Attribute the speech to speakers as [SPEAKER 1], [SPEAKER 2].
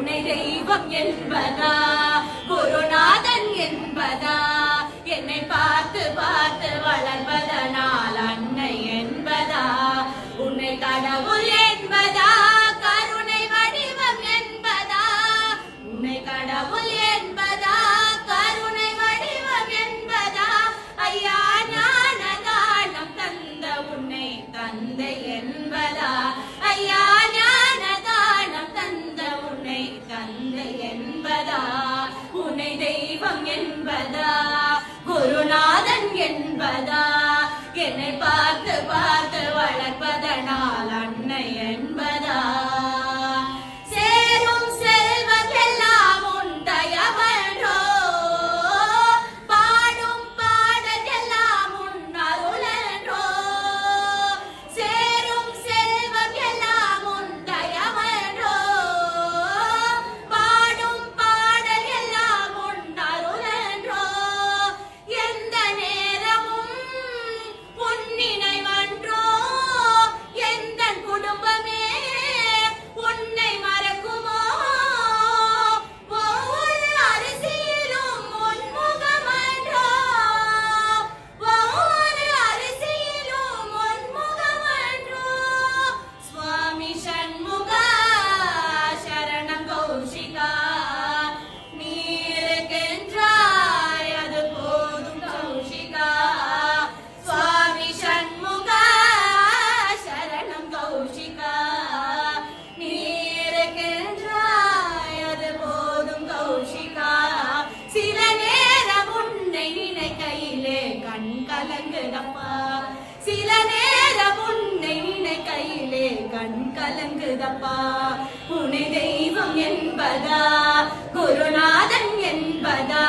[SPEAKER 1] உன்னை தெய்வம் என்பதா குருநாதன் என்பதா என்னை பார்த்து பார்த்து வளர்வதனால் அன்னை என்பதா உன்னை கடவுள் என்பதா கருணை வடிவம் என்பதா உன்னை கடவுள் என்பதா கருணை வடிவம் என்பதா ஐயா ஞான தானம் தந்த உன்னை தந்தை என்பதா ஐயா ஞான தானம் தந்த உன்னை தந்தை என்பதா உன்னை தெய்வம் என்பதா குருநாதன் என்பதா என்னை பார்த்து பார்த்து வளர்ப்பதனால் அன்னை என்பதா சேரும் செல்வம் எல்லாம் உன் தயவன்றோ பாடும் பாடல் எல்லாம் உன் அருளன்றோ சேரும் செல்வம் எல்லாம் உன் தயவன்றோ பாடும் பாடல் எல்லாம் உன் அருளன்றோ எந்த நேரமும் உன் நினைவன்றோ எந்த குடும்பமே உன்னை மறக்குமோ ஒவ்வொரு அரிசியிலும் உன் முகமன்றோ ஒவ்வொரு அரிசியிலும் உன் முகமன்றோ சுவாமி சண்முகா சரணம் கௌஷிகா நீருக்கென்றாய் அது போதும் கௌஷிகா சுவாமி சண்முகா சரணம் கௌஷிகா நீருக்கென்றாய் அது போதும் கௌஷிகா சில நேரம் உன்னை நினைக்கையிலே கண் கலங்குதப்பா சில நேரம் உன்னை நினைக்கையிலே கண் கலங்குதப்பா உன்னை தெய்வம் என்பதா குருநாதன் என்பதா